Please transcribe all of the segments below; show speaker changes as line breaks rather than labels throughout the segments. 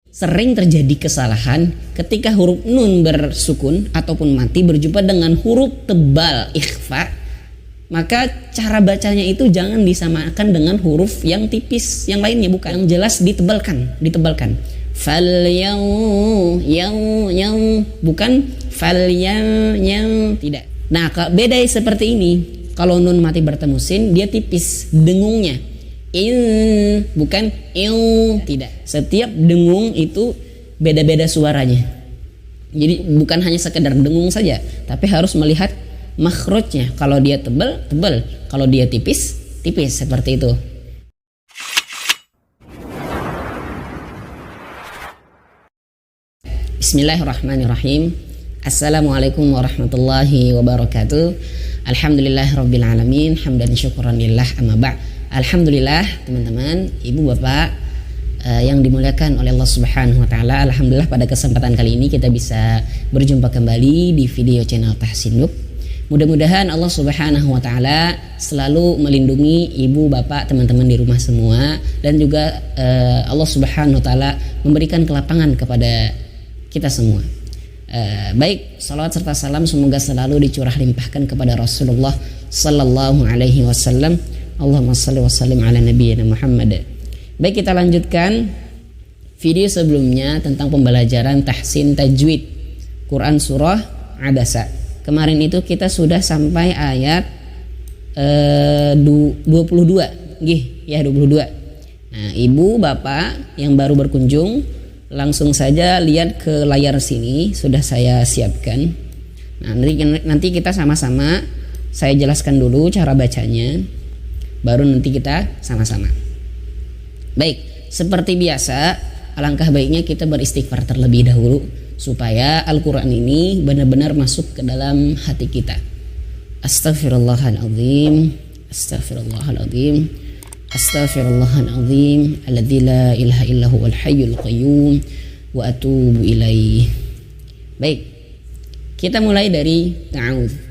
Sering terjadi kesalahan ketika huruf nun bersukun ataupun mati berjumpa dengan huruf tebal ikhfa, maka cara bacanya itu jangan disamakan dengan huruf yang tipis yang lainnya, bukan, yang jelas ditebalkan. Fal yang bukan fal yang tidak. Nah, beda seperti ini. Kalau nun mati bertemu sin, dia tipis dengungnya. In bukan il, tidak. Setiap dengung itu beda-beda suaranya. Jadi bukan hanya sekedar dengung saja, tapi harus melihat makhrajnya. Kalau dia tebal, kalau dia tipis, seperti itu. Bismillahirrahmanirrahim. Assalamualaikum warahmatullahi wabarakatuh. Alhamdulillahirabbil alamin, hamdan syukuran lillah, amma ba'd. Alhamdulillah teman-teman, ibu bapak yang dimuliakan oleh Allah Subhanahu wa taala. Alhamdulillah pada kesempatan kali ini kita bisa berjumpa kembali di video channel Tahsin Noob. Mudah-mudahan Allah Subhanahu wa taala selalu melindungi ibu bapak, teman-teman di rumah semua, dan juga Allah Subhanahu wa taala memberikan kelapangan kepada kita semua. Baik, salawat serta salam semoga selalu dicurah limpahkan kepada Rasulullah sallallahu alaihi wasallam. Allahumma salli wa sallim ala nabiyyina Muhammad. Baik, kita lanjutkan video sebelumnya tentang pembelajaran tahsin tajwid Quran surah Abasa. Kemarin itu kita sudah sampai ayat 22. Nggih, ya 22. Nah, ibu bapak yang baru berkunjung langsung saja lihat ke layar sini, sudah saya siapkan. Nah, nanti kita sama-sama saya jelaskan dulu cara bacanya, baru nanti kita sama-sama. Baik, seperti biasa alangkah baiknya kita beristighfar terlebih dahulu supaya Al-Quran ini benar-benar masuk ke dalam hati kita. Astaghfirullahaladzim, astaghfirullahaladzim, astaghfirullahaladzim, alladzi la ilaha illahu wal hayyul qayyum wa atubu ilaih. Baik, kita mulai dari ta'awudz.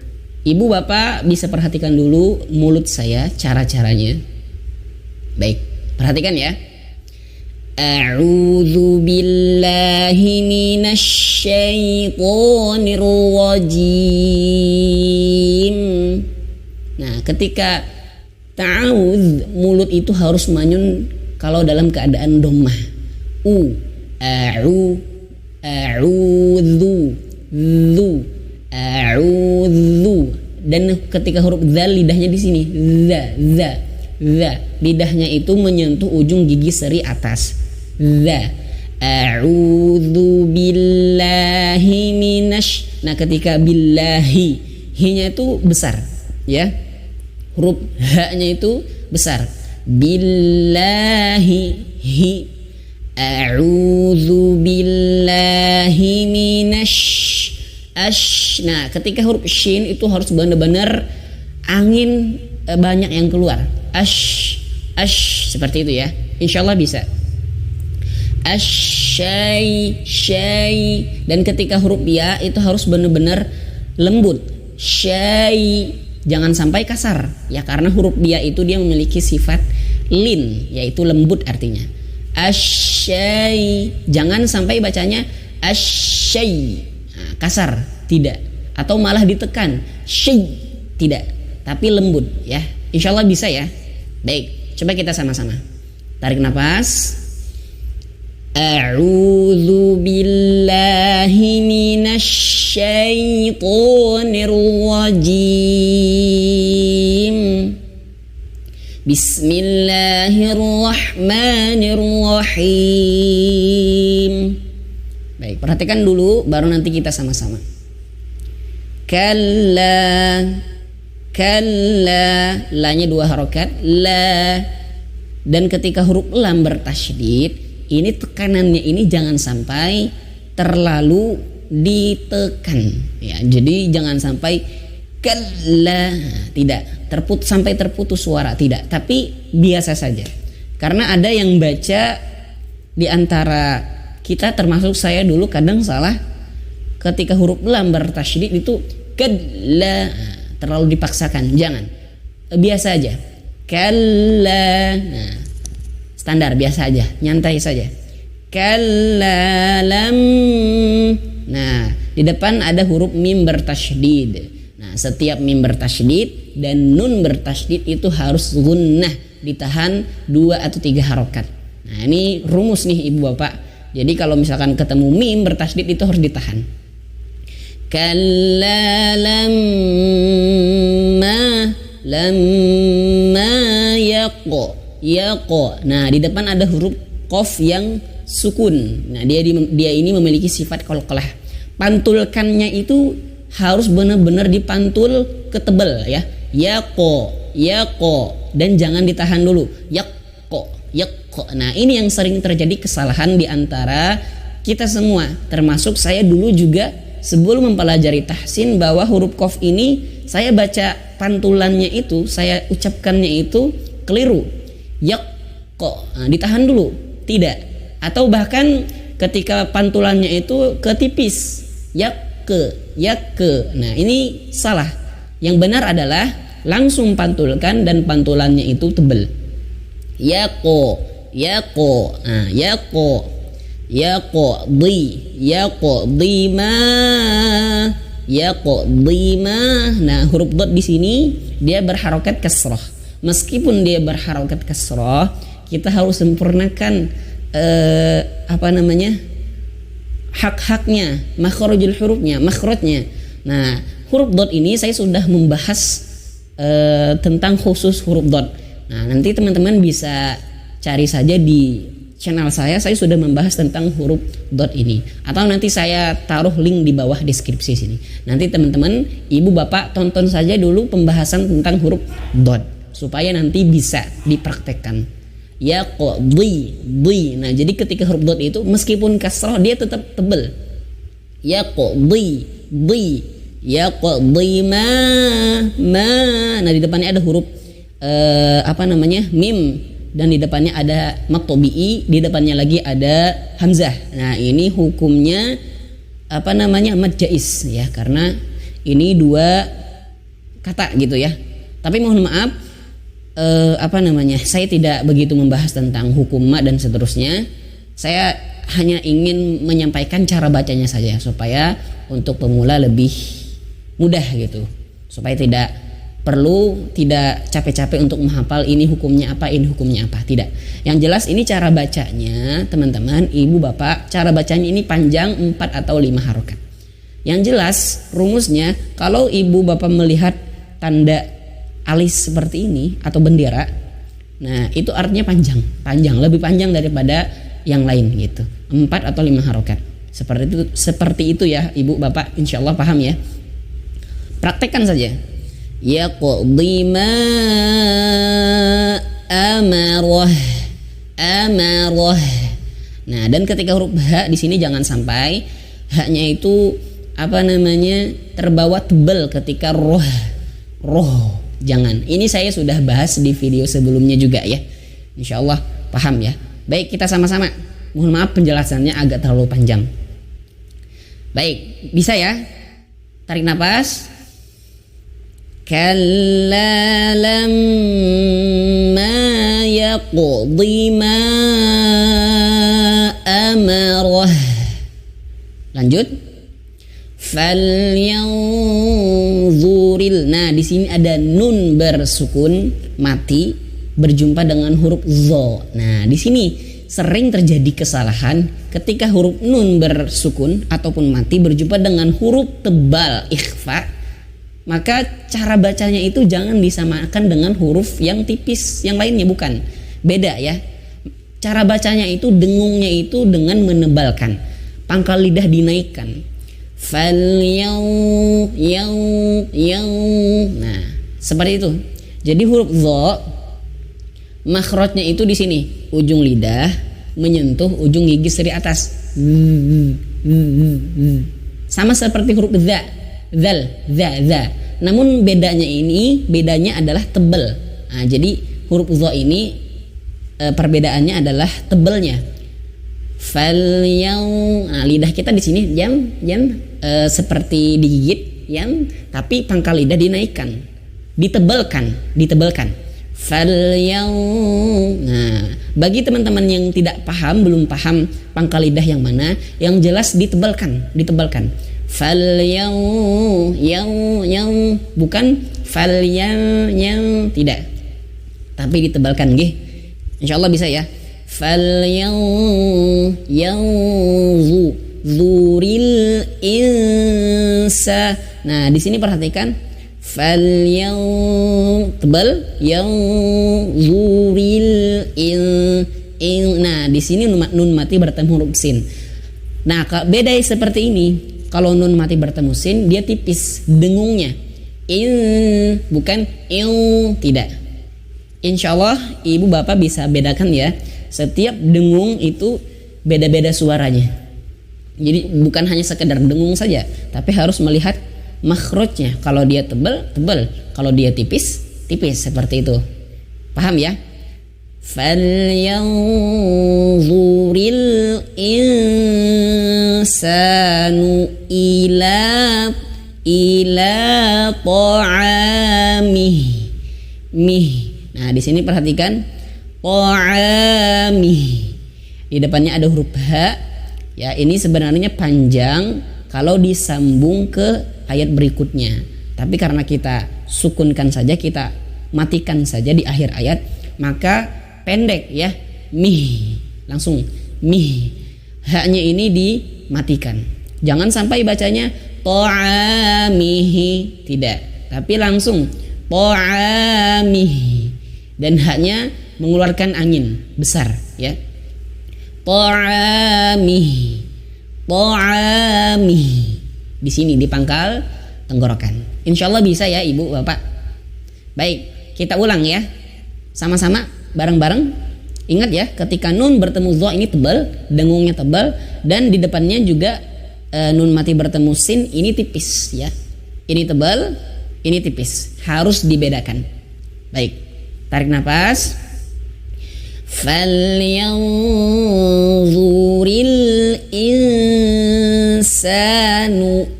Ibu bapak bisa perhatikan dulu mulut saya, cara-caranya. Baik, perhatikan ya. A'udzu billahi minasy syaithanir rajim. Nah, ketika ta'awudz, mulut itu harus manyun kalau dalam keadaan dhammah. A'udzu, a'udzu. Dan ketika huruf dzal lidahnya di sini, za. Lidahnya itu menyentuh ujung gigi seri atas. Za. A'udzu billahi minasy. Nah, ketika billahi, hi-nya itu besar, ya. Huruf ha-nya itu besar. Billahi, hi. A'udzu billahi minasy. Nah, ketika huruf shin itu harus benar-benar angin banyak yang keluar. Seperti itu ya. Insyaallah bisa. Syai. Dan ketika huruf ya itu harus benar-benar lembut. Syai. Jangan sampai kasar ya, karena huruf ya itu dia memiliki sifat lin, yaitu lembut artinya. Syai. Jangan sampai bacanya syai. Kasar, tidak, atau malah ditekan, syai, tidak, tapi lembut ya. Insyaallah bisa ya. Baik, coba kita sama-sama tarik nafas. A'udzu billahi minasy syaithanir rajim. Bismillahirrahmanirrahim. Baik, perhatikan dulu baru nanti kita sama-sama. Kalla, la-nya 2 harokat, la. Dan ketika huruf lam bertasydid, ini tekanannya ini jangan sampai terlalu ditekan ya. Jadi jangan sampai kalla, tidak sampai terputus suara, tidak, tapi biasa saja. Karena ada yang baca di antara kita, termasuk saya dulu kadang salah ketika huruf lam bertasydid itu kalla, terlalu dipaksakan. Jangan, biasa aja, kalla. Nah, standar biasa aja, nyantai saja. Kalla lam. Nah, di depan ada huruf mim bertasydid. Nah, setiap mim bertasydid dan nun bertasydid itu harus gunnah, ditahan 2 atau 3 harokat. Nah, ini rumus nih Ibu Bapak. Jadi kalau misalkan ketemu mim bertasydid itu harus ditahan. Kalla lamma yaqo. Nah, di depan ada huruf qaf yang sukun. Nah, dia ini memiliki sifat qalqalah. Pantulkannya itu harus benar-benar dipantul ke tebal ya. Yaqo dan jangan ditahan dulu. Yaqo. Nah, ini yang sering terjadi kesalahan di antara kita semua, termasuk saya dulu juga sebelum mempelajari tahsin, bahwa huruf qaf ini saya baca pantulannya itu, saya ucapkannya itu keliru. Yaqo. Nah, ditahan dulu. Tidak. Atau bahkan ketika pantulannya itu ketipis. Yakke. Nah, ini salah. Yang benar adalah langsung pantulkan dan pantulannya itu tebal. Yaqo. Nah, yaqdima. Nah, huruf dot di sini dia berharokat kasrah. Meskipun dia berharokat kasrah, kita harus sempurnakan hak-haknya, makhrajul hurufnya, makhrajnya. Nah, huruf dot ini saya sudah membahas tentang khusus huruf dot. Nah, nanti teman-teman bisa cari saja di channel saya sudah membahas tentang huruf dot ini. Atau nanti saya taruh link di bawah deskripsi sini. Nanti teman-teman, Ibu Bapak tonton saja dulu pembahasan tentang huruf dot supaya nanti bisa dipraktekkan. Yaqdi. Nah, jadi ketika huruf dot itu meskipun kasrah dia tetap tebal. Yaqdi ma. Nah, di depannya ada huruf mim, dan di depannya ada mat tabi'i, di depannya lagi ada hamzah. Nah, ini hukumnya mad jaiz ya, karena ini 2 kata gitu ya. Tapi mohon maaf, saya tidak begitu membahas tentang hukum ma dan seterusnya. Saya hanya ingin menyampaikan cara bacanya saja supaya untuk pemula lebih mudah gitu, supaya tidak capek-capek untuk menghafal ini hukumnya apa. Tidak. Yang jelas ini cara bacanya, teman-teman, Ibu Bapak, cara bacanya ini panjang 4 atau 5 harokat. Yang jelas rumusnya, kalau Ibu Bapak melihat tanda alis seperti ini atau bendera, nah itu artinya panjang, lebih panjang daripada yang lain gitu. 4 atau 5 harokat. Seperti itu ya Ibu Bapak, insyaallah paham ya. Praktekkan saja. Yaqdi ma amarah. Nah, dan ketika huruf ha di sini jangan sampai haknya itu terbawa tebal ketika roh. Jangan. Ini saya sudah bahas di video sebelumnya juga ya. Insyaallah paham ya. Baik, kita sama-sama. Mohon maaf penjelasannya agak terlalu panjang. Baik, bisa ya? Tarik nafas. Kalla lamma yaqdi ma amarah. Lanjut. Falyanzuril. Nah, di sini ada nun bersukun mati berjumpa dengan huruf dha. Nah, di sini sering terjadi kesalahan ketika huruf nun bersukun ataupun mati berjumpa dengan huruf tebal ikhfa. Maka cara bacanya itu jangan disamakan dengan huruf yang tipis yang lainnya, bukan. Beda ya. Cara bacanya itu dengungnya itu dengan menebalkan. Pangkal lidah dinaikkan. Nah, seperti itu. Jadi huruf dha makhrajnya itu di sini, ujung lidah menyentuh ujung gigi seri atas. Sama seperti huruf za. Namun bedanya adalah tebal. Nah, jadi huruf dha ini perbedaannya adalah tebalnya. Nah, lidah kita di sini jam seperti digigit tapi pangkal lidah dinaikkan, ditebalkan. Nah, bagi teman-teman yang tidak paham, belum paham pangkal lidah yang mana, yang jelas ditebalkan. Bukan tidak. Tapi ditebalkan nggih. Insyaallah bisa ya. Zuril insa. Nah, di sini perhatikan tebal zuril nah di sini nun mati bertemu huruf sin. Nah, beda seperti ini. Kalau nun mati bertemu sin dia tipis dengungnya. Bukan tidak. Insyaallah ibu bapak bisa bedakan ya. Setiap dengung itu beda-beda suaranya. Jadi bukan hanya sekedar dengung saja, tapi harus melihat makhrajnya. Kalau dia tebal, kalau dia tipis, seperti itu. Paham ya? Falyanzuril insanu ila ta'amih. Nah, di sini perhatikan ta'amih. Di depannya ada huruf ha. Ya, ini sebenarnya panjang kalau disambung ke ayat berikutnya, tapi karena kita sukunkan saja, kita matikan saja di akhir ayat, maka pendek ya, langsung haknya ini dimatikan. Jangan sampai bacanya ta'amihi, tidak, tapi langsung ta'amihi, dan haknya mengeluarkan angin besar ya, ta'amihi. Di sini di pangkal tenggorokan. Insyaallah bisa ya ibu bapak. Baik, kita ulang ya sama-sama bareng-bareng. Ingat ya, ketika nun bertemu dha ini tebal, dengungnya tebal, dan di depannya juga nun mati bertemu sin ini tipis ya. Ini tebal, ini tipis, harus dibedakan. Baik, tarik nafas. Falyanzuril insanu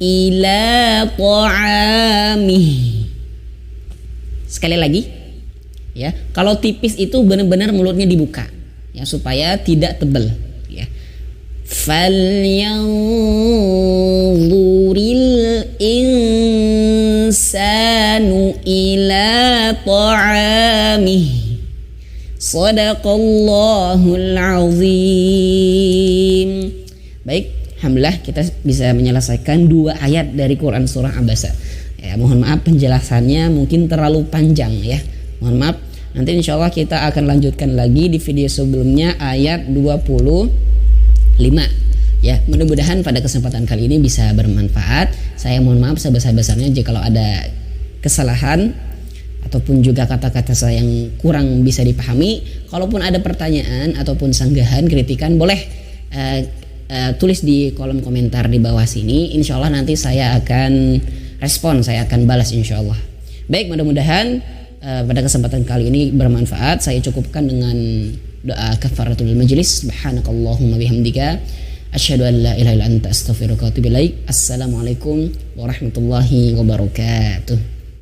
ila ta'amih. Sekali lagi ya, kalau tipis itu benar-benar mulutnya dibuka ya, supaya tidak tebal ya. Falyanzuril insanu ila ta'amih. Shadaqallahul azim. Baik, alhamdulillah kita bisa menyelesaikan 2 ayat dari Quran surah Abasa. Ya, mohon maaf penjelasannya mungkin terlalu panjang ya. Mohon maaf. Nanti insyaallah kita akan lanjutkan lagi di video sebelumnya ayat 25. Ya, mudah-mudahan pada kesempatan kali ini bisa bermanfaat. Saya mohon maaf sebesar-besarnya jika ada kesalahan ataupun juga kata-kata saya yang kurang bisa dipahami. Kalaupun ada pertanyaan ataupun sanggahan, kritikan, boleh tulis di kolom komentar di bawah sini. Insyaallah nanti saya akan respon, saya akan balas insyaallah. Baik, mudah-mudahan pada kesempatan kali ini bermanfaat. Saya cukupkan dengan doa kafaratul majlis. Subhanakallahumma bihamdika asyhadu an la ilaha illa anta astaghfiruka wa atubu ilaik. Assalamualaikum warahmatullahi wabarakatuh.